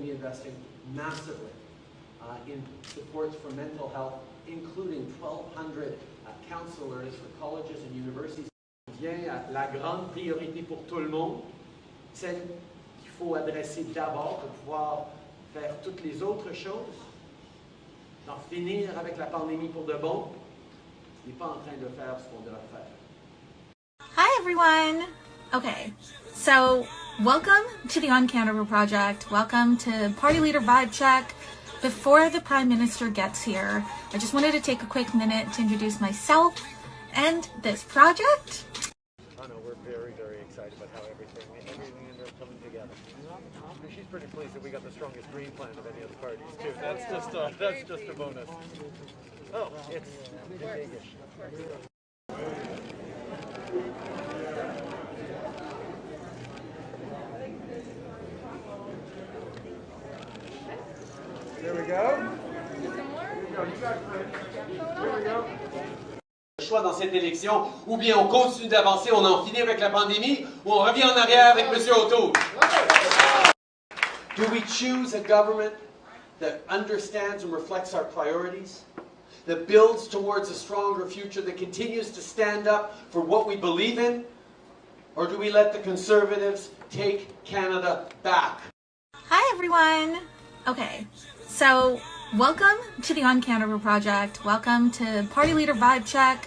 investing massively in supports for mental health, including 1,200 counselors for colleges and universities. La grande priorité pour tout le monde, celle qu'il faut adresser d'abord pour pouvoir faire toutes les autres choses, d'en finir avec la pandémie pour de bon, n'est pas en train de faire ce qu'on doit faire. Hi everyone! Okay, so welcome to the On Canada Project. Welcome to Party Leader Vibe Check. Before the Prime Minister gets here, I just wanted to take a quick minute to introduce myself and this project. Oh no, we're very, very excited about how everything ended up coming together. She's pretty pleased that we got the strongest green plan of any of the parties too. That's just a bonus. Oh, it's big-ish. There we go. Le choix dans cette élection, ou bien on continue d'avancer, on en finit avec la pandémie, ou on revient en arrière avec M. O'Toole. Do we choose a government that understands and reflects our priorities, that builds towards a stronger future, that continues to stand up for what we believe in, or do we let the Conservatives take Canada back? Hi everyone! Okay, so welcome to the On Canada Project. Welcome to Party Leader Vibe Check.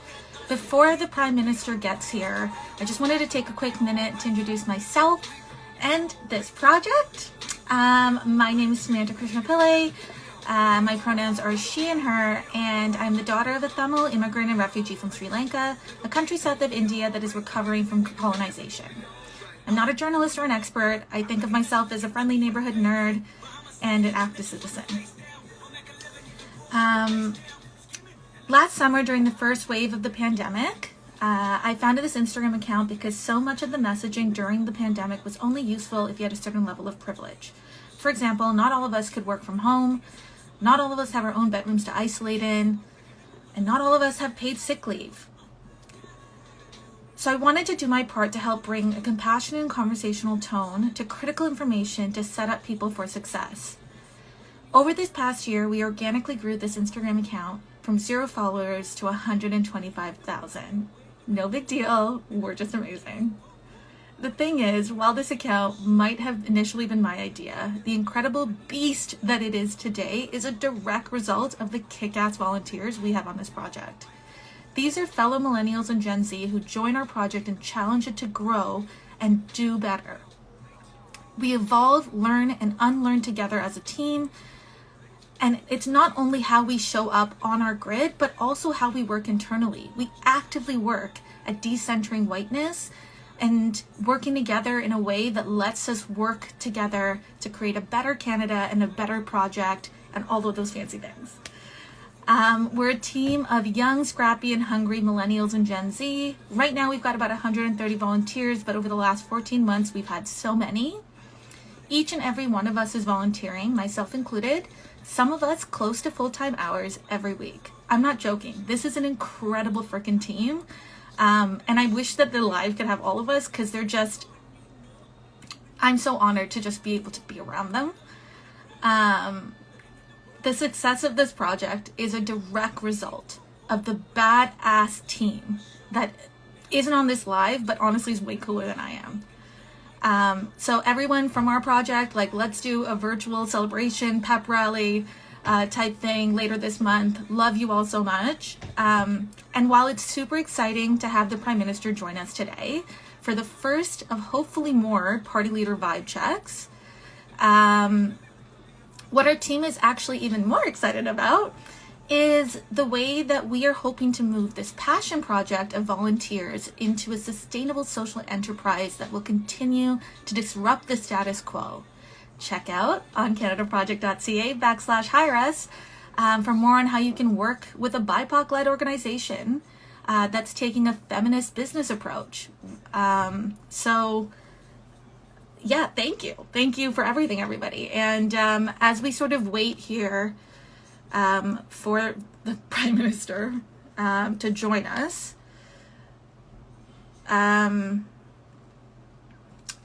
Before the Prime Minister gets here, I just wanted to take a quick minute to introduce myself and this project. My name is Samantha Krishnapillai. My pronouns are she and her, and I'm the daughter of a Tamil immigrant and refugee from Sri Lanka, a country south of India that is recovering from colonization. I'm not a journalist or an expert. I think of myself as a friendly neighborhood nerd and an active citizen. Last summer, during the first wave of the pandemic, I founded this Instagram account because so much of the messaging during the pandemic was only useful if you had a certain level of privilege. For example, not all of us could work from home, not all of us have our own bedrooms to isolate in, and not all of us have paid sick leave. So I wanted to do my part to help bring a compassionate and conversational tone to critical information to set up people for success. Over this past year, we organically grew this Instagram account from 0 followers to 125,000. No big deal, we're just amazing. The thing is, while this account might have initially been my idea, the incredible beast that it is today is a direct result of the kick-ass volunteers we have on this project. These are fellow millennials and Gen Z who join our project and challenge it to grow and do better. We evolve, learn, and unlearn together as a team. And it's not only how we show up on our grid, but also how we work internally. We actively work at decentering whiteness and working together in a way that lets us work together to create a better Canada and a better project and all of those fancy things. We're a team of young, scrappy, and hungry millennials and Gen Z. Right now we've got about 130 volunteers, but over the last 14 months we've had so many. Each and every one of us is volunteering, myself included, some of us close to full-time hours every week. I'm not joking. This is an incredible freaking team. And I wish that the live could have all of us because they're just, I'm so honored to just be able to be around them. The success of this project is a direct result of the badass team that isn't on this live, but honestly is way cooler than I am. So everyone from our project, like, let's do a virtual celebration, pep rally type thing later this month. Love you all so much. And while it's super exciting to have the Prime Minister join us today for the first of hopefully more Party Leader Vibe Checks, what our team is actually even more excited about is the way that we are hoping to move this passion project of volunteers into a sustainable social enterprise that will continue to disrupt the status quo. Check out oncanadaproject.ca/hire us for more on how you can work with a BIPOC-led organization that's taking a feminist business approach. So yeah, thank you. Thank you for everything, everybody. And as we sort of wait here for the Prime Minister to join us,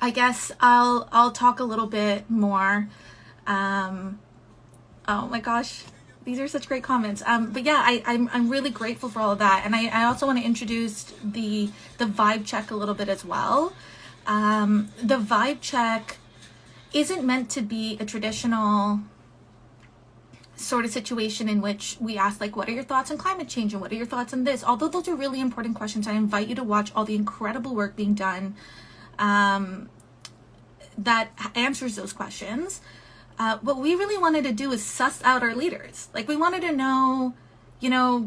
I guess I'll talk a little bit more Oh my gosh, these are such great comments. But yeah, I'm really grateful for all of that, and I also want to introduce the vibe check a little bit as well. The vibe check isn't meant to be a traditional sort of situation in which we ask, like, what are your thoughts on climate change and what are your thoughts on this? Although those are really important questions, I invite you to watch all the incredible work being done that answers those questions. What we really wanted to do is suss out our leaders. Like, we wanted to know, you know,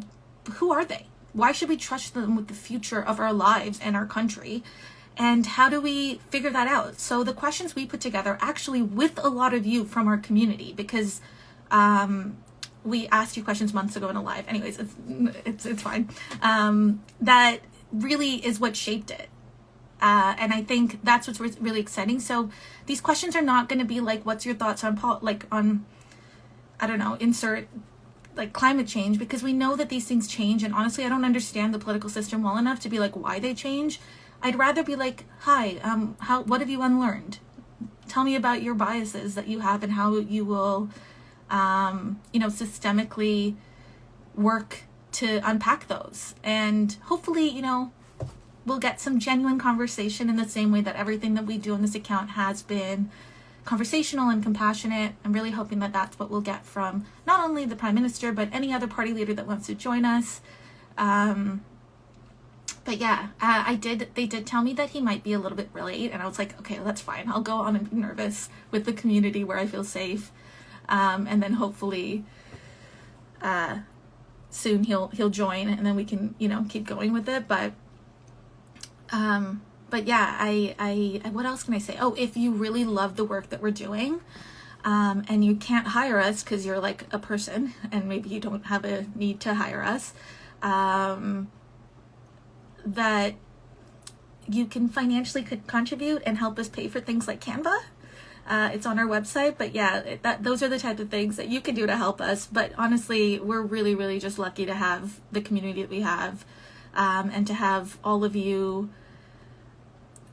who are they? Why should we trust them with the future of our lives and our country? And how do we figure that out? So the questions we put together actually with a lot of you from our community, because we asked you questions months ago in a live. Anyways, it's fine. That really is what shaped it. And I think that's what's really exciting. So these questions are not going to be like, what's your thoughts on, I don't know, insert like climate change, because we know that these things change. And honestly, I don't understand the political system well enough to be like, why they change. I'd rather be like, hi, what have you unlearned? Tell me about your biases that you have and how you will, you know, systemically work to unpack those. And hopefully, you know, we'll get some genuine conversation in the same way that everything that we do on this account has been conversational and compassionate. I'm really hoping that that's what we'll get from not only the Prime Minister, but any other party leader that wants to join us. But yeah, they did tell me that he might be a little bit late, and I was like, okay, that's fine. I'll go on and be nervous with the community where I feel safe. And then hopefully soon he'll join, and then we can, you know, keep going with it. But yeah, I what else can I say? Oh, if you really love the work that we're doing, and you can't hire us because you're like a person and maybe you don't have a need to hire us, that you can financially contribute and help us pay for things like Canva. It's on our website, but yeah, those are the type of things that you can do to help us. But honestly, we're really, really just lucky to have the community that we have, and to have all of you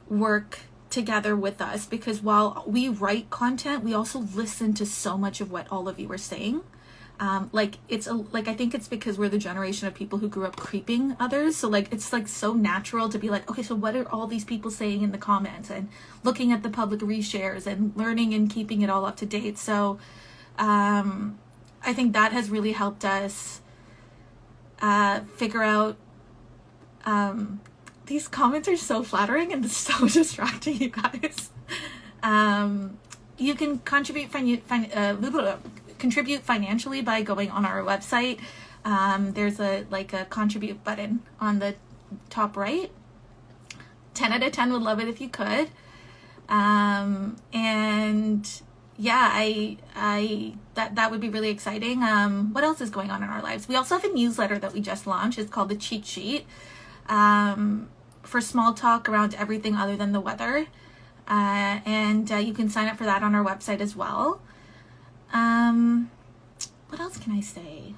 work together with us, because while we write content, we also listen to so much of what all of you are saying. I think it's because we're the generation of people who grew up creeping others. So like, it's like so natural to be like, okay, so what are all these people saying in the comments, and looking at the public reshares and learning and keeping it all up to date. So, I think that has really helped us, figure out, these comments are so flattering and so distracting, you guys. You can contribute financially by going on our website. There's a contribute button on the top right. 10 out of 10 would love it if you could. And yeah, that would be really exciting. What else is going on in our lives? We also have a newsletter that we just launched. It's called the Cheat Sheet, for small talk around everything other than the weather. And you can sign up for that on our website as well. What else can I say?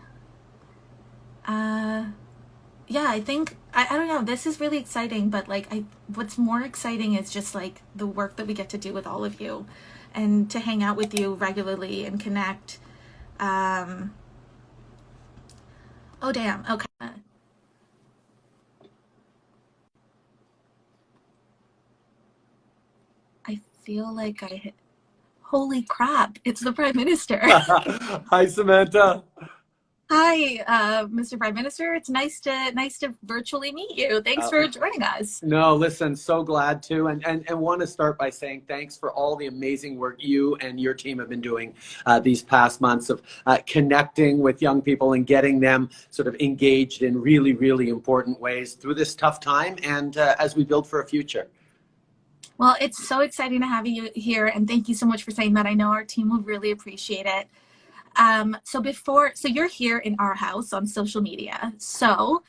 Yeah, I think, I don't know, this is really exciting, but like, what's more exciting is just like the work that we get to do with all of you, and to hang out with you regularly and connect. Oh damn, okay. I feel like I hit, holy crap, it's the Prime Minister. Hi, Samantha. Hi, Mr. Prime Minister. It's nice to virtually meet you. Thanks for joining us. No, listen, so glad to, and want to start by saying thanks for all the amazing work you and your team have been doing these past months of connecting with young people and getting them sort of engaged in really, really important ways through this tough time, and as we build for a future. Well, it's so exciting to have you here, and thank you so much for saying that. I know our team will really appreciate it. So you're here in our house on social media. So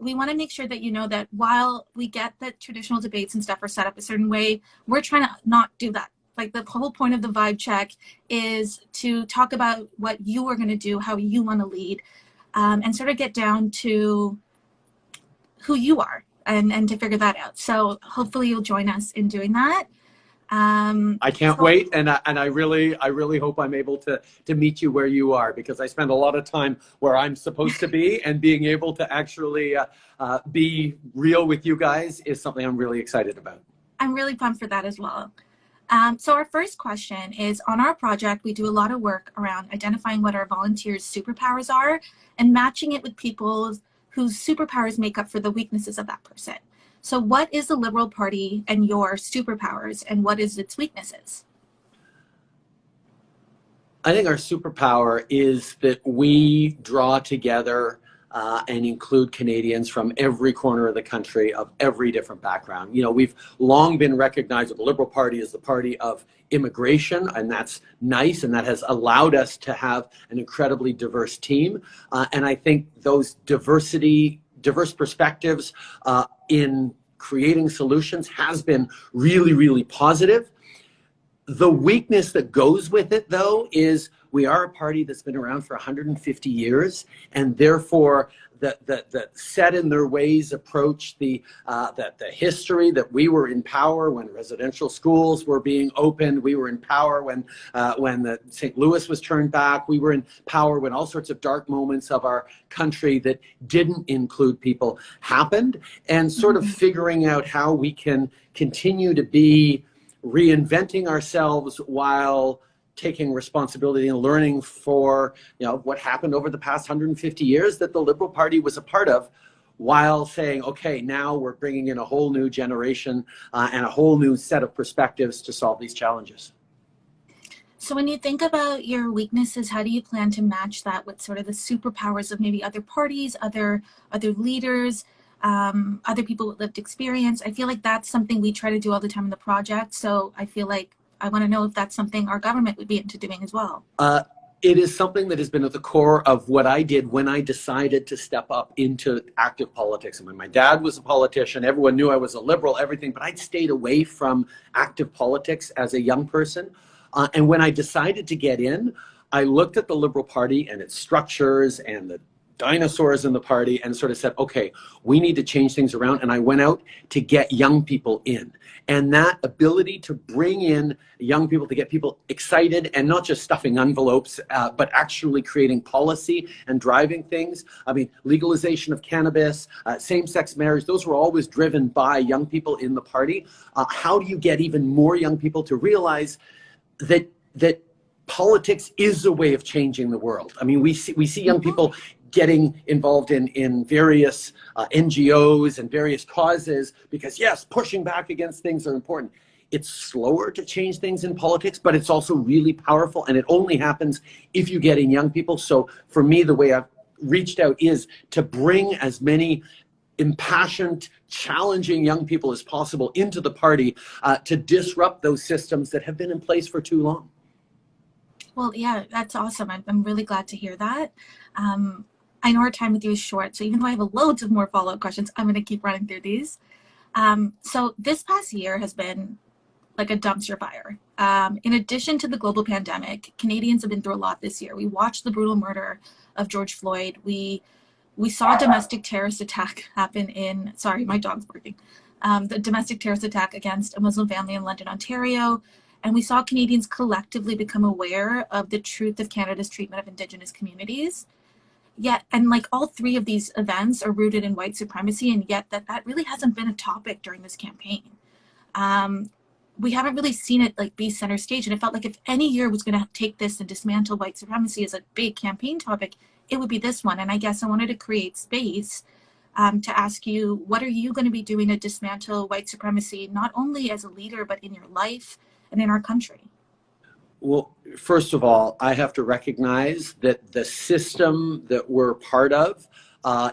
we want to make sure that you know that while we get that traditional debates and stuff are set up a certain way, we're trying to not do that. Like, the whole point of the vibe check is to talk about what you are going to do, how you want to lead, and sort of get down to who you are, and to figure that out. So hopefully you'll join us in doing that. I can't wait, and I really hope I'm able to meet you where you are, because I spend a lot of time where I'm supposed to be, and being able to actually be real with you guys is something I'm really excited about. I'm really pumped for that as well. So our first question is, on our project, we do a lot of work around identifying what our volunteers' superpowers are and matching it with people whose superpowers make up for the weaknesses of that person. So what is the Liberal Party and your superpowers, and what is its weaknesses? I think our superpower is that we draw together and include Canadians from every corner of the country, of every different background. You know, we've long been recognized with the Liberal Party as the party of immigration, and that's nice, and that has allowed us to have an incredibly diverse team. And I think those diverse perspectives in creating solutions has been really, really positive. The weakness that goes with it, though, is we are a party that's been around for 150 years, and therefore the set in their ways approach, the history that we were in power when residential schools were being opened, we were in power when the St. Louis was turned back, we were in power when all sorts of dark moments of our country that didn't include people happened, and sort of figuring out how we can continue to be reinventing ourselves while taking responsibility and learning for, you know, what happened over the past 150 years that the Liberal Party was a part of, while saying, okay, now we're bringing in a whole new generation and a whole new set of perspectives to solve these challenges. So when you think about your weaknesses, how do you plan to match that with sort of the superpowers of maybe other parties, other leaders, other people with lived experience? I feel like that's something we try to do all the time in the project. So I feel like I want to know if that's something our government would be into doing as well. It is something that has been at the core of what I did when I decided to step up into active politics. And when my dad was a politician, everyone knew I was a Liberal, everything, but I'd stayed away from active politics as a young person. And when I decided to get in, I looked at the Liberal Party and its structures and the dinosaurs in the party and sort of said, okay, we need to change things around. And I went out to get young people in. And that ability to bring in young people, to get people excited and not just stuffing envelopes, but actually creating policy and driving things. I mean, legalization of cannabis, same-sex marriage, those were always driven by young people in the party. How do you get even more young people to realize that politics is a way of changing the world? I mean, we see young people getting involved in various NGOs and various causes because, yes, pushing back against things are important. It's slower to change things in politics, but it's also really powerful, and it only happens if you get in young people. So for me, the way I've reached out is to bring as many impassioned, challenging young people as possible into the party to disrupt those systems that have been in place for too long. Well, yeah, that's awesome. I'm really glad to hear that. I know our time with you is short, so even though I have loads of more follow-up questions, I'm going to keep running through these. So this past year has been like a dumpster fire. In addition to the global pandemic, Canadians have been through a lot this year. We watched the brutal murder of George Floyd. We saw a domestic terrorist attack happen in, sorry, my dog's barking. The domestic terrorist attack against a Muslim family in London, Ontario. And we saw Canadians collectively become aware of the truth of Canada's treatment of Indigenous communities. Yet, and like all three of these events are rooted in white supremacy, and yet that really hasn't been a topic during this campaign. We haven't really seen it like be center stage, and it felt like if any year was going to take this and dismantle white supremacy as a big campaign topic, it would be this one. And I guess I wanted to create space to ask you, what are you going to be doing to dismantle white supremacy, not only as a leader, but in your life and in our country? Well, first of all, I have to recognize that the system that we're part of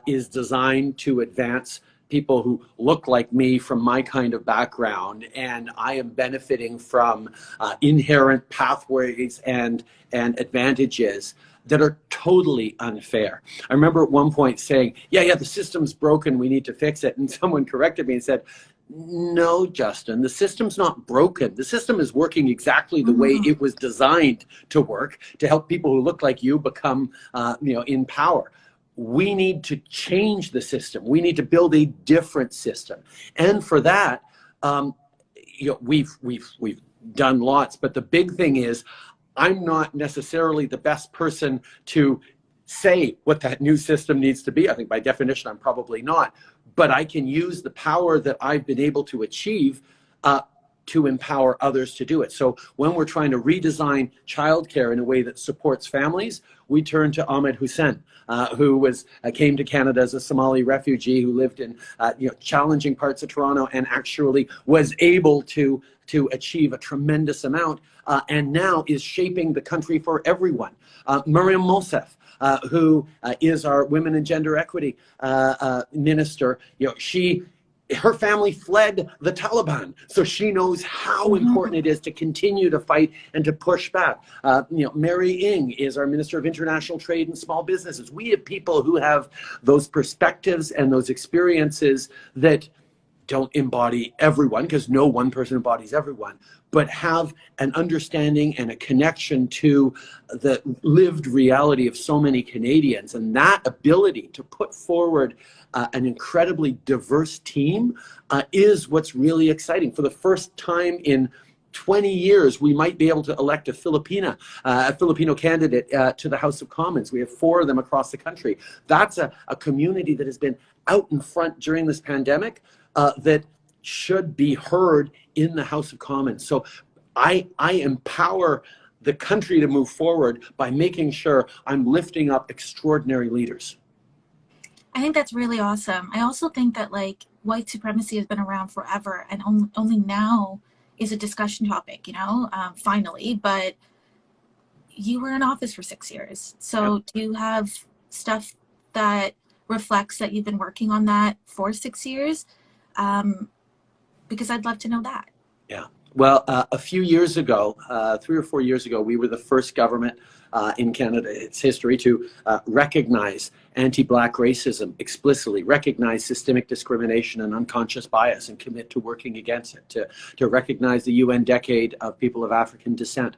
is designed to advance people who look like me from my kind of background, and I am benefiting from inherent pathways and advantages that are totally unfair. I remember at one point saying, yeah, the system's broken, we need to fix it. And someone corrected me and said, no, Justin, the system's not broken. The system is working exactly the way it was designed to work, to help people who look like you become in power. We need to change the system. We need to build a different system. And for that, we've done lots, but the big thing is I'm not necessarily the best person to say what that new system needs to be. I think by definition, I'm probably not, but I can use the power that I've been able to achieve to empower others to do it. So when we're trying to redesign childcare in a way that supports families, we turn to Ahmed Hussein, who came to Canada as a Somali refugee who lived in challenging parts of Toronto and actually was able to achieve a tremendous amount and now is shaping the country for everyone. Miriam Mosef, who is our women and gender equity minister, her family fled the Taliban, so she knows how important it is to continue to fight and to push back. Mary Ng is our Minister of International Trade and Small Businesses. We have people who have those perspectives and those experiences that don't embody everyone, because no one person embodies everyone, but have an understanding and a connection to the lived reality of so many Canadians. And that ability to put forward an incredibly diverse team is what's really exciting. For the first time in 20 years, we might be able to elect a Filipino candidate to the House of Commons. We have 4 of them across the country. That's a community that has been out in front during this pandemic that should be heard in the House of Commons. So I empower the country to move forward by making sure I'm lifting up extraordinary leaders. I think that's really awesome. I also think that white supremacy has been around forever and only now is a discussion topic, finally, but you were in office for 6 years. So do you have stuff that reflects that you've been working on that for 6 years? Because I'd love to know that. Yeah. Well, a few years ago, 3 or 4 years ago, we were the first government in Canada, its history, to recognize anti-Black racism explicitly, recognize systemic discrimination and unconscious bias, and commit to working against it, to recognize the UN Decade of People of African Descent,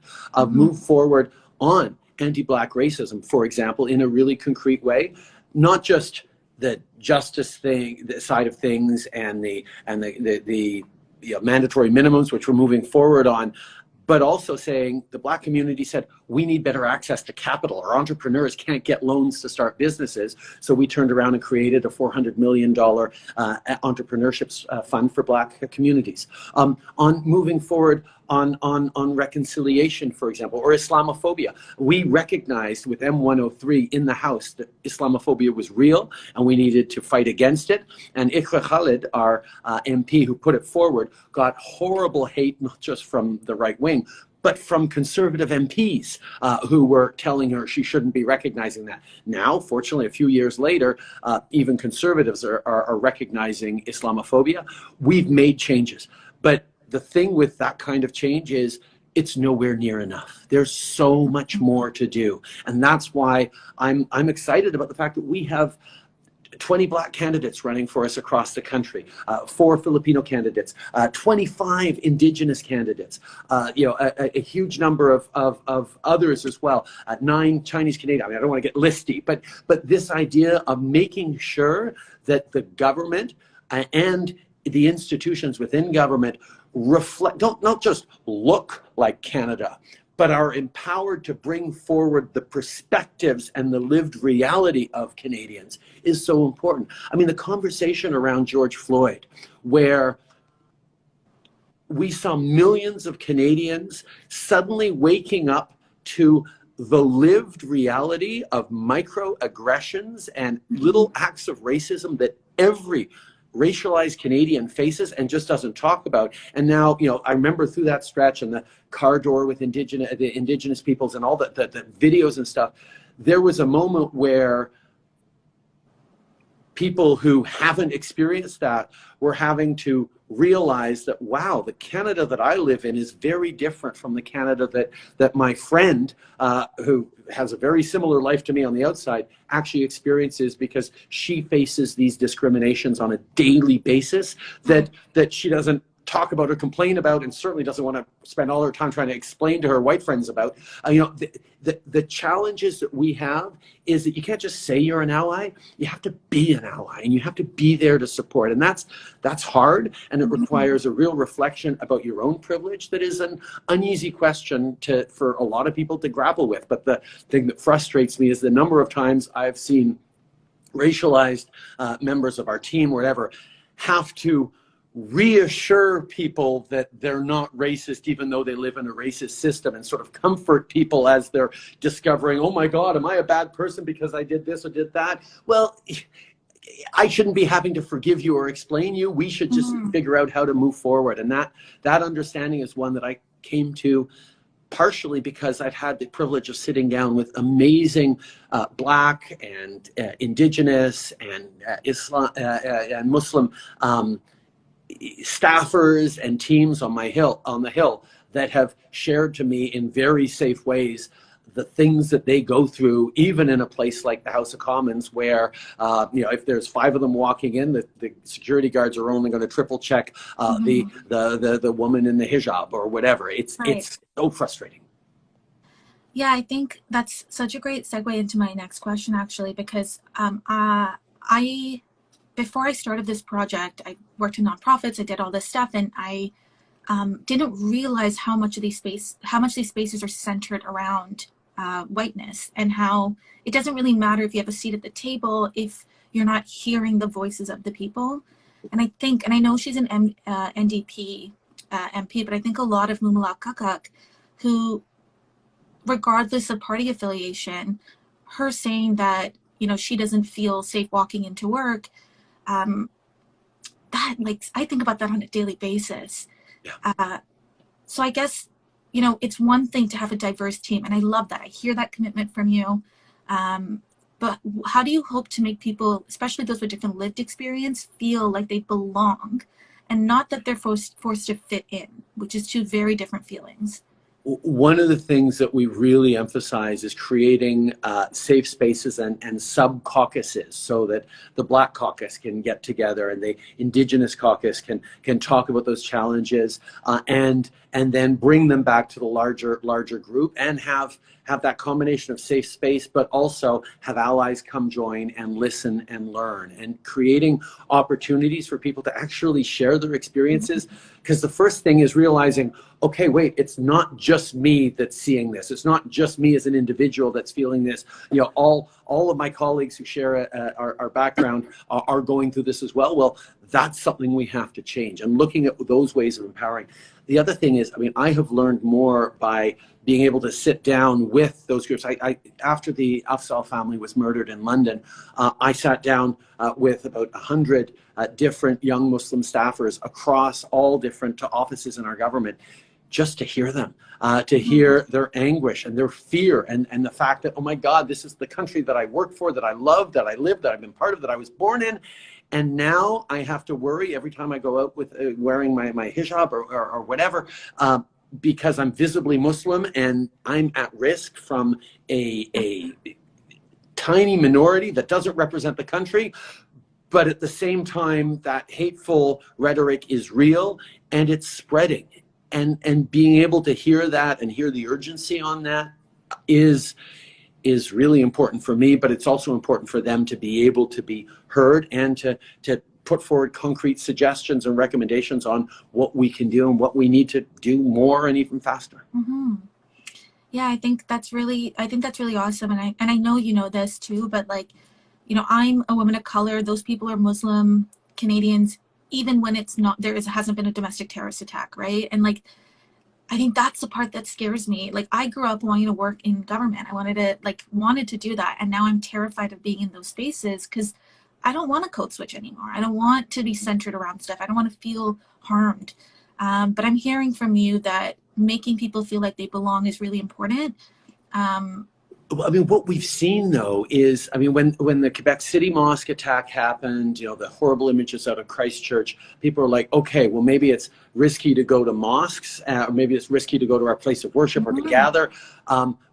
move forward on anti-Black racism, for example, in a really concrete way, not just the justice side of things and the mandatory minimums, which we're moving forward on, but also saying the Black community said, we need better access to capital. Our entrepreneurs can't get loans to start businesses. So we turned around and created a $400 million entrepreneurship fund for Black communities. On moving forward on reconciliation, for example, or Islamophobia. We recognized with M103 in the House that Islamophobia was real and we needed to fight against it. And Iqra Khalid, our MP who put it forward, got horrible hate, not just from the right wing, but from conservative MPs who were telling her she shouldn't be recognizing that. Now, fortunately, a few years later, even conservatives are recognizing Islamophobia. We've made changes, but the thing with that kind of change is it's nowhere near enough. There's so much more to do. And that's why I'm excited about the fact that we have 20 Black candidates running for us across the country, 4 Filipino candidates, 25 Indigenous candidates, a huge number of others as well, 9 Chinese Canadian. I mean, I don't want to get listy, but this idea of making sure that the government and the institutions within government reflect, don't not just look like Canada, but are empowered to bring forward the perspectives and the lived reality of Canadians is so important. I mean, the conversation around George Floyd, where we saw millions of Canadians suddenly waking up to the lived reality of microaggressions and little acts of racism that every racialized Canadian faces and just doesn't talk about. And now, I remember through that stretch and the car door with the indigenous peoples and all the videos and stuff, there was a moment where people who haven't experienced that were having to realize that, wow, the Canada that I live in is very different from the Canada that my friend, who has a very similar life to me on the outside, actually experiences, because she faces these discriminations on a daily basis that she doesn't talk about or complain about, and certainly doesn't want to spend all her time trying to explain to her white friends about. The challenges that we have is that you can't just say you're an ally. You have to be an ally, and you have to be there to support. And that's hard, and it requires a real reflection about your own privilege. That is an uneasy question for a lot of people to grapple with. But the thing that frustrates me is the number of times I've seen racialized members of our team or whatever have to reassure people that they're not racist, even though they live in a racist system, and sort of comfort people as they're discovering, oh my God, am I a bad person because I did this or did that? Well, I shouldn't be having to forgive you or explain you. We should just figure out how to move forward. And that understanding is one that I came to partially because I've had the privilege of sitting down with amazing Black and Indigenous and Islam and Muslim staffers and teams on the Hill that have shared to me in very safe ways the things that they go through, even in a place like the House of Commons, where if there's 5 of them walking in, the security guards are only going to triple check the woman in the hijab or whatever. It's so frustrating. Yeah, I think that's such a great segue into my next question, actually, because before I started this project, I worked in nonprofits, I did all this stuff, and I didn't realize how much these spaces are centered around whiteness, and how it doesn't really matter if you have a seat at the table if you're not hearing the voices of the people. And I know she's an NDP MP, but I think a lot of Mumalakakak who, regardless of party affiliation, her saying that, she doesn't feel safe walking into work, that, I think about that on a daily basis. Yeah. So I guess, it's one thing to have a diverse team, and I love that. I hear that commitment from you. But how do you hope to make people, especially those with different lived experience, feel like they belong, and not that they're forced to fit in, which is two very different feelings? One of the things that we really emphasize is creating safe spaces and sub-caucuses, so that the Black caucus can get together and the Indigenous caucus can talk about those challenges and then bring them back to the larger group, and have that combination of safe space, but also have allies come join and listen and learn, and creating opportunities for people to actually share their experiences. Because the first thing is realizing, okay, wait, it's not just me that's seeing this. It's not just me as an individual that's feeling this. All of my colleagues who share our background are going through this as well. Well, that's something we have to change, and looking at those ways of empowering. The other thing is, I have learned more by being able to sit down with those groups. After the Afzal family was murdered in London, I sat down with about 100 different young Muslim staffers across all different offices in our government, just to hear them, to hear their anguish and their fear, and the fact that, oh my God, this is the country that I work for, that I love, that I live, that I've been part of, that I was born in. And now I have to worry every time I go out with wearing my hijab or whatever, because I'm visibly Muslim, and I'm at risk from a tiny minority that doesn't represent the country. But at the same time, that hateful rhetoric is real, and it's spreading. And being able to hear that and hear the urgency on that is really important for me, but it's also important for them to be able to be heard, and to put forward concrete suggestions and recommendations on what we can do and what we need to do more and even faster. Yeah, I think that's really awesome. And I know you know this too, but I'm a woman of color. Those people are Muslim Canadians, even when hasn't been a domestic terrorist attack, right? And I think that's the part that scares me. I grew up wanting to work in government. I wanted to do that. And now I'm terrified of being in those spaces, because I don't want to code switch anymore. I don't want to be centered around stuff. I don't want to feel harmed. But I'm hearing from you that making people feel like they belong is really important. What we've seen, though, is, when the Quebec City Mosque attack happened, the horrible images out of Christchurch, people are like, okay, well, maybe it's risky to go to mosques, or maybe it's risky to go to our place of worship or to gather.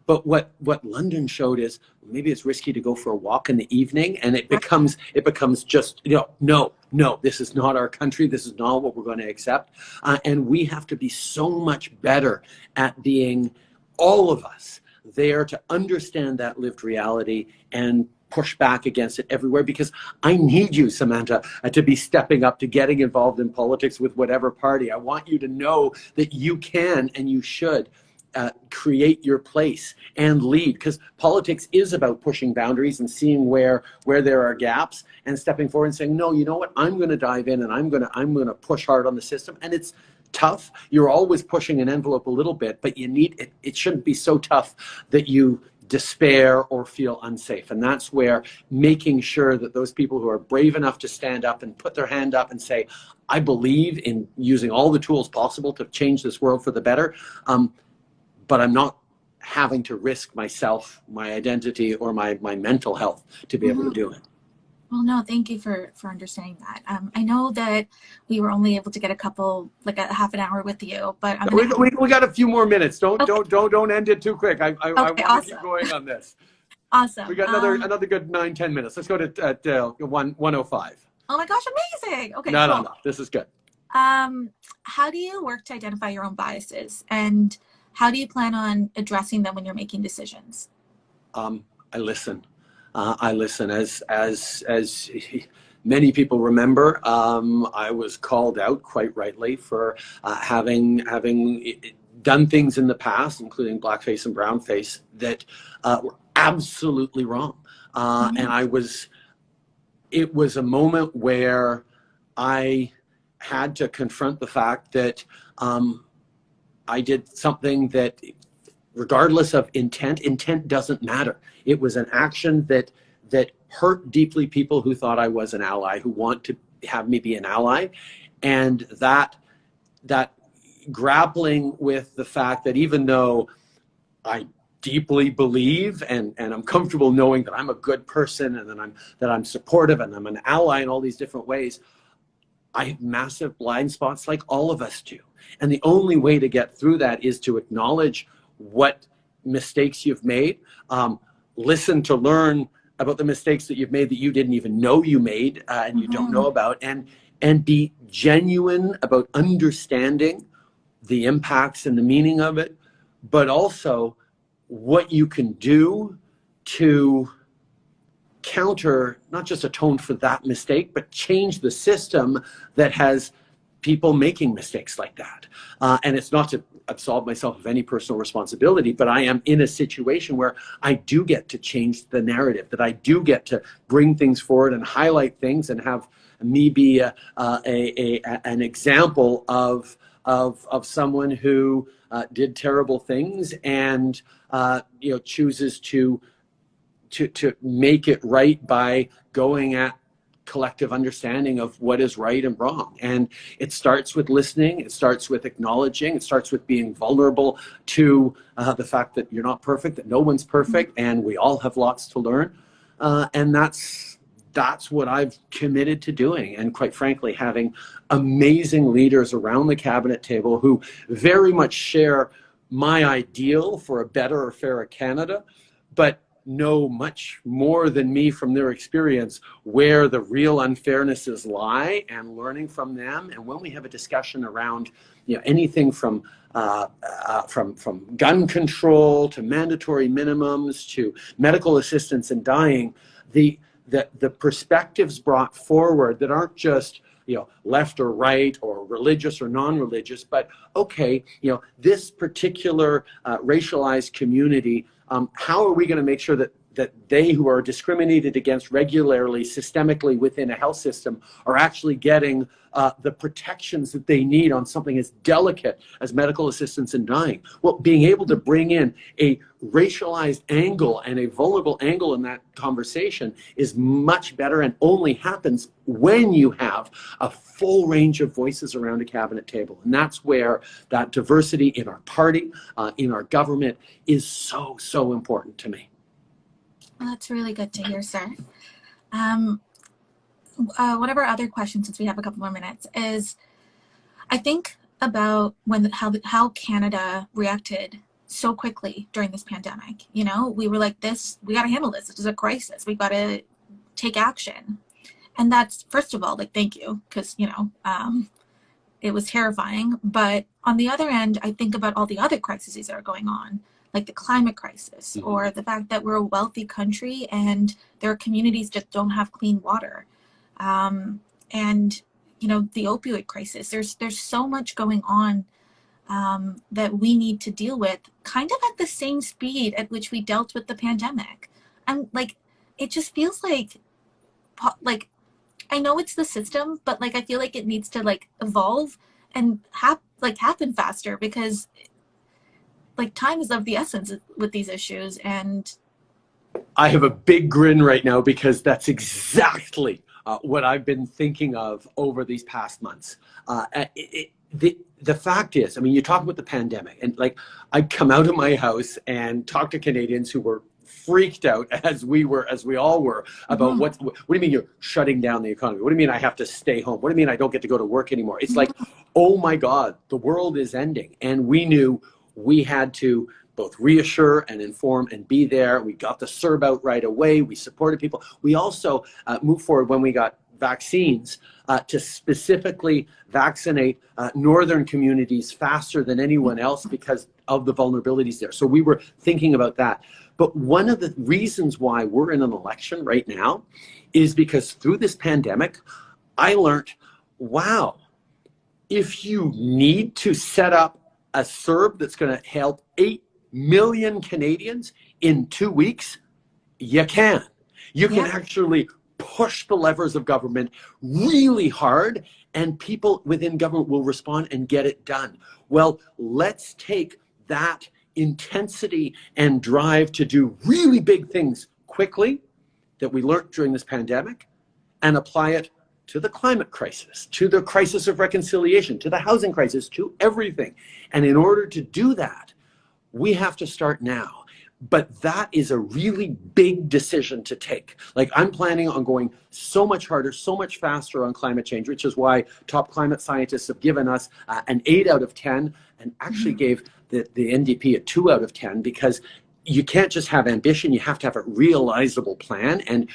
But what London showed is maybe it's risky to go for a walk in the evening, and it becomes just, no, this is not our country. This is not what we're going to accept. And we have to be so much better at being, all of us, there to understand that lived reality and push back against it everywhere, because I need you, Samantha, to be stepping up, to getting involved in politics with whatever party. I want you to know that you can and you should create your place and lead, because politics is about pushing boundaries and seeing where there are gaps and stepping forward and saying, no, you know what, I'm going to dive in and I'm going to push hard on the system. And it's tough. You're always pushing an envelope a little bit, but you need it shouldn't be so tough that you despair or feel unsafe. And that's where making sure that those people who are brave enough to stand up and put their hand up and say, I believe in using all the tools possible to change this world for the better, but I'm not having to risk myself, my identity, or my mental health to be able to do it. Well, no, thank you for understanding that. I know that we were only able to get a half an hour with you, but we got a few more minutes. Don't end it too quick. I want to keep going on this. Awesome. We got another good 9-10 minutes. Let's go to 1:05. Oh my gosh, amazing. Okay, no, cool. No, this is good. How do you work to identify your own biases, and how do you plan on addressing them when you're making decisions? I listen. I listen. As many people remember, I was called out quite rightly for having done things in the past, including blackface and brownface, that were absolutely wrong. And it was a moment where I had to confront the fact that I did something that, regardless of intent doesn't matter. It was an action that hurt deeply people who thought I was an ally, who want to have me be an ally. And that grappling with the fact that even though I deeply believe and I'm comfortable knowing that I'm a good person and that I'm supportive and I'm an ally in all these different ways, I have massive blind spots like all of us do. And the only way to get through that is to acknowledge what mistakes you've made, listen to learn about the mistakes that you've made that you didn't even know you made and you don't know about, and be genuine about understanding the impacts and the meaning of it, but also what you can do to counter, not just atone for that mistake, but change the system that has people making mistakes like that. And it's not to absolve myself of any personal responsibility, but I am in a situation where I do get to change the narrative, that I do get to bring things forward and highlight things and have me be an example of someone who did terrible things and chooses to make it right by going at collective understanding of what is right and wrong. And it starts with listening, it starts with acknowledging, it starts with being vulnerable to the fact that you're not perfect, that no one's perfect, and we all have lots to learn. And that's what I've committed to doing. And quite frankly, having amazing leaders around the cabinet table who very much share my ideal for a better or fairer Canada, but know much more than me from their experience where the real unfairnesses lie, and learning from them. And when we have a discussion around anything from gun control to mandatory minimums to medical assistance in dying, the perspectives brought forward that aren't just left or right or religious or non-religious, but okay, this particular racialized community, how are we going to make sure that they who are discriminated against regularly, systemically within a health system, are actually getting the protections that they need on something as delicate as medical assistance in dying? Well, being able to bring in a racialized angle and a vulnerable angle in that conversation is much better, and only happens when you have a full range of voices around a cabinet table. And that's where that diversity in our party, in our government, is so, so important to me. Well, that's really good to hear, sir. One of our other questions, since we have a couple more minutes, is I think about how Canada reacted so quickly during this pandemic. You know, we were like, we got to handle this. This is a crisis. We got to take action. And that's, first of all, like, thank you, because, you know, it was terrifying. But on the other end, I think about all the other crises that are going on, like the climate crisis, or the fact that we're a wealthy country and there are communities that don't have clean water. And, you know, the opioid crisis. There's so much going on that we need to deal with, kind of at the same speed at which we dealt with the pandemic. And like, it just feels like I know it's the system, but like, I feel like it needs to like evolve and happen faster, because like time is of the essence with these issues. And I have a big grin right now because that's exactly what I've been thinking of over these past months. The fact is, I mean, you talk about the pandemic, and like, I'd come out of my house and talk to Canadians who were freaked out, as we all were, about what do you mean you're shutting down the economy? What do you mean I have to stay home? What do you mean I don't get to go to work anymore? It's like, oh my God, the world is ending. And we knew we had to both reassure and inform and be there. We got the CERB out right away. We supported people. We also moved forward when we got vaccines to specifically vaccinate northern communities faster than anyone else because of the vulnerabilities there. So we were thinking about that. But one of the reasons why we're in an election right now is because through this pandemic, I learned, wow, if you need to set up a CERB that's going to help 8 million Canadians in 2 weeks, you can. You can actually push the levers of government really hard, and people within government will respond and get it done. Well, let's take that intensity and drive to do really big things quickly that we learned during this pandemic and apply it to the climate crisis, to the crisis of reconciliation, to the housing crisis, to everything. And in order to do that, we have to start now. But that is a really big decision to take. Like, I'm planning on going so much harder, so much faster on climate change, which is why top climate scientists have given us an 8 out of 10, and actually gave the NDP a 2 out of 10, because you can't just have ambition, you have to have a realizable plan. And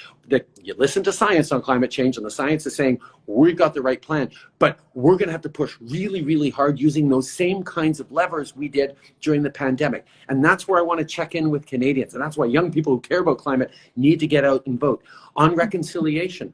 you listen to science on climate change, and the science is saying we've got the right plan, but we're going to have to push really, really hard using those same kinds of levers we did during the pandemic. And that's where I want to check in with Canadians. And that's why young people who care about climate need to get out and vote. On reconciliation,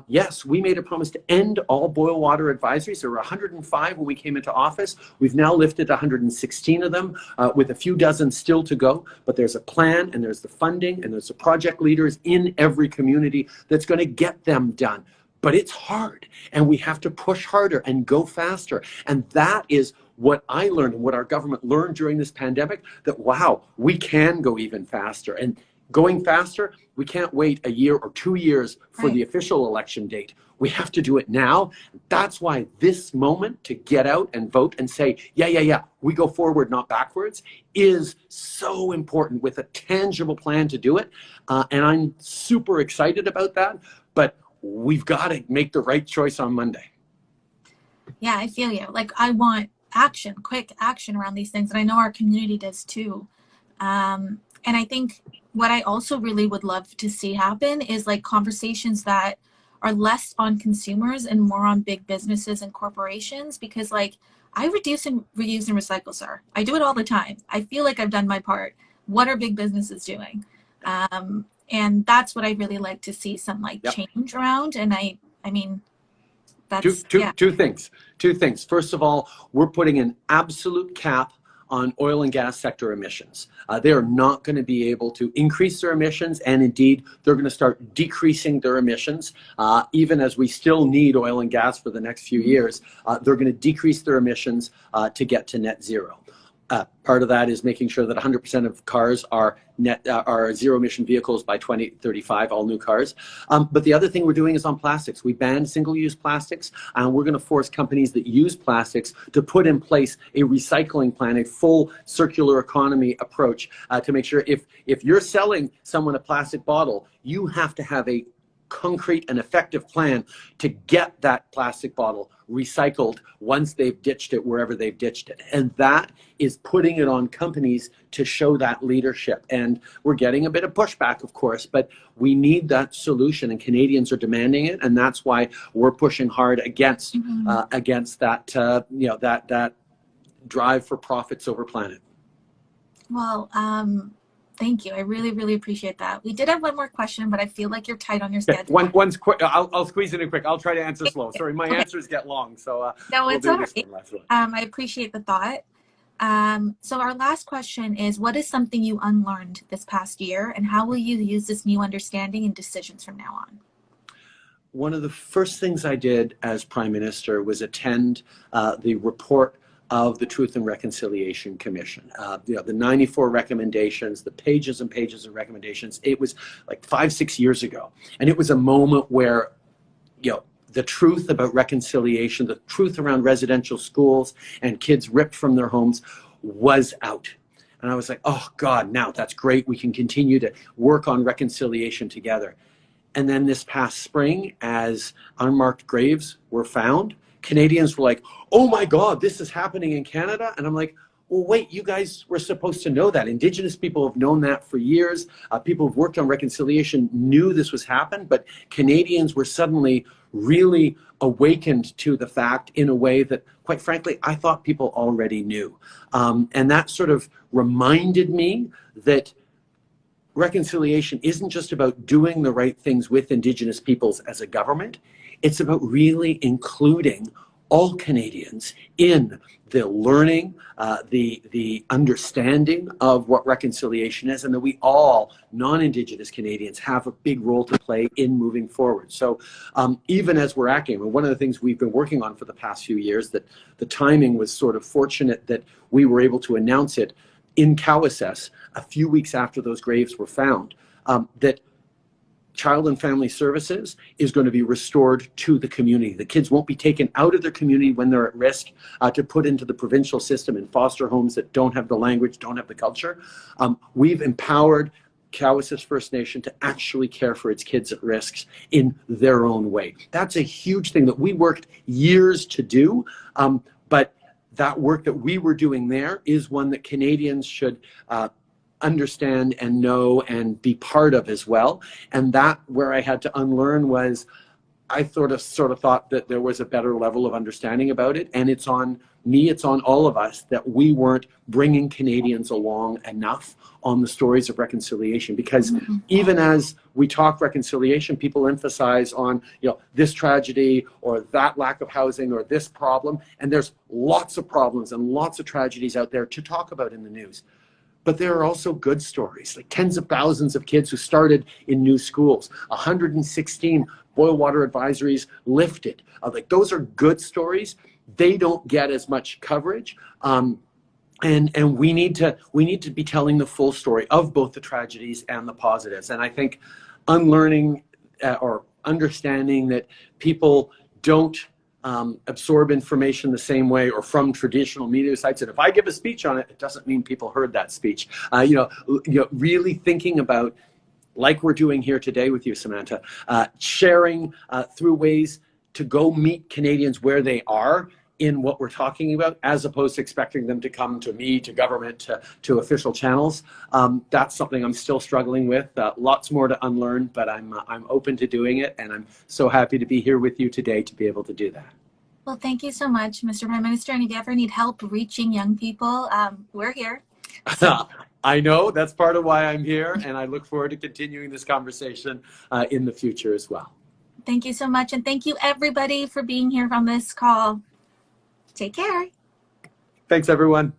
yes, we made a promise to end all boil water advisories. There were 105 when we came into office. We've now lifted 116 of them, with a few dozen still to go. But there's a plan, and there's the funding, and there's the project leaders in every community that's going to get them done. But it's hard, and we have to push harder and go faster. And that is what I learned, and what our government learned during this pandemic, that, wow, we can go even faster. And going faster, we can't wait a year or 2 years for the official election date. We have to do it now. That's why this moment to get out and vote and say, yeah, we go forward, not backwards, is so important, with a tangible plan to do it. And I'm super excited about that. But we've got to make the right choice on Monday. Yeah, I feel you. Like, I want action, quick action around these things. And I know our community does too. And I think what I also really would love to see happen is like conversations that are less on consumers and more on big businesses and corporations, because like, I reduce and reuse and recycle, sir. I do it all the time. I feel like I've done my part. What are big businesses doing? And that's what I really like to see some like change around. And I mean, that's two things. First of all, we're putting an absolute cap on oil and gas sector emissions. They are not going to be able to increase their emissions, and indeed, they're going to start decreasing their emissions. Even as we still need oil and gas for the next few years, they're going to decrease their emissions to get to net zero. Part of that is making sure that 100% of cars are zero-emission vehicles by 2035, all new cars. But the other thing we're doing is on plastics. We banned single-use plastics, and we're going to force companies that use plastics to put in place a recycling plan, a full circular economy approach, to make sure if you're selling someone a plastic bottle, you have to have a concrete and effective plan to get that plastic bottle recycled once they've ditched it wherever they've ditched it. And that is putting it on companies to show that leadership. And we're getting a bit of pushback, of course, but we need that solution, and Canadians are demanding it. And that's why we're pushing hard against against that that drive for profits over planet. Well, thank you. I really, really appreciate that. We did have one more question, but I feel like you're tight on your schedule. One's quick. I'll squeeze it in quick. I'll try to answer slow. Sorry, my answers get long, so no, we'll it's do all this right. one last one. I appreciate the thought. So our last question is, what is something you unlearned this past year, and how will you use this new understanding in decisions from now on? One of the first things I did as Prime Minister was attend the report of the Truth and Reconciliation Commission. The 94 recommendations, the pages and pages of recommendations. It was like 5-6 years ago. And it was a moment where, the truth about reconciliation, the truth around residential schools and kids ripped from their homes was out. And I was like, oh God, now that's great. We can continue to work on reconciliation together. And then this past spring, as unmarked graves were found, Canadians were like, oh my God, this is happening in Canada. And I'm like, well, wait, you guys were supposed to know that. Indigenous people have known that for years. People who've worked on reconciliation knew this was happening, but Canadians were suddenly really awakened to the fact in a way that, quite frankly, I thought people already knew. And that sort of reminded me that reconciliation isn't just about doing the right things with Indigenous peoples as a government. It's about really including all Canadians in the learning, the understanding of what reconciliation is, and that we all, non-Indigenous Canadians, have a big role to play in moving forward. So even as we're acting, one of the things we've been working on for the past few years, that the timing was sort of fortunate that we were able to announce it in Cowessess a few weeks after those graves were found, that Child and Family Services is going to be restored to the community. The kids won't be taken out of their community when they're at risk to put into the provincial system in foster homes that don't have the language, don't have the culture. We've empowered Cowessess First Nation to actually care for its kids at risks in their own way. That's a huge thing that we worked years to do, but that work that we were doing there is one that Canadians should understand and know and be part of as well. And that, where I had to unlearn, was I sort of thought that there was a better level of understanding about it. And it's on me, it's on all of us, that we weren't bringing Canadians along enough on the stories of reconciliation. Because even as we talk reconciliation, people emphasize on, this tragedy or that lack of housing or this problem. And there's lots of problems and lots of tragedies out there to talk about in the news. But there are also good stories, like tens of thousands of kids who started in new schools, 116 boil water advisories lifted. Like, those are good stories. They don't get as much coverage. And we need to be telling the full story of both the tragedies and the positives. And I think unlearning or understanding that people don't absorb information the same way or from traditional media sites. And if I give a speech on it, it doesn't mean people heard that speech. Really thinking about, like we're doing here today with you, Samantha, sharing through ways to go meet Canadians where they are in what we're talking about, as opposed to expecting them to come to me, to government, to official channels. That's something I'm still struggling with. Lots more to unlearn, but I'm open to doing it, and I'm so happy to be here with you today to be able to do that. Well, thank you so much, Mr. Prime Minister. And if you ever need help reaching young people, we're here. So. I know, that's part of why I'm here, and I look forward to continuing this conversation in the future as well. Thank you so much, and thank you everybody for being here on this call. Take care. Thanks, everyone.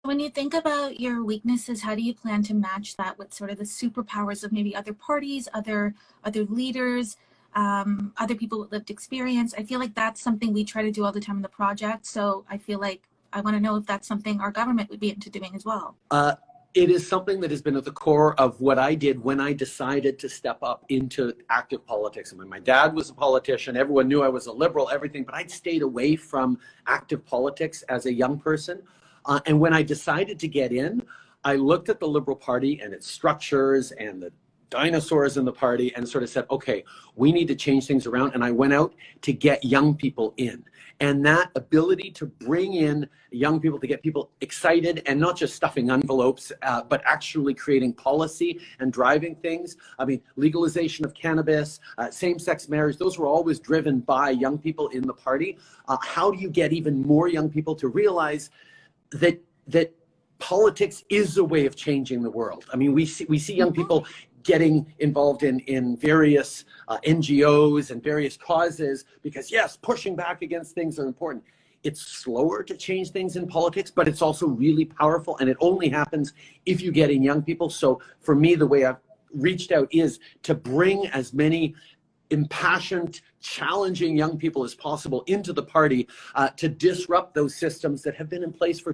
When you think about your weaknesses, how do you plan to match that with sort of the superpowers of maybe other parties, other leaders, other people with lived experience? I feel like that's something we try to do all the time in the project. So I feel like I want to know if that's something our government would be into doing as well. It is something that has been at the core of what I did when I decided to step up into active politics. I mean, my dad was a politician. Everyone knew I was a liberal, everything, but I'd stayed away from active politics as a young person. And when I decided to get in, I looked at the Liberal Party and its structures and the dinosaurs in the party and sort of said, okay, we need to change things around. And I went out to get young people in. And that ability to bring in young people, to get people excited and not just stuffing envelopes, but actually creating policy and driving things. I mean, legalization of cannabis, same-sex marriage, those were always driven by young people in the party. How do you get even more young people to realize that politics is a way of changing the world? I mean, we see young people getting involved in various NGOs and various causes because, yes, pushing back against things are important. It's slower to change things in politics, but it's also really powerful, and it only happens if you get in young people. So for me, the way I've reached out is to bring as many impassioned, challenging young people as possible into the party to disrupt those systems that have been in place for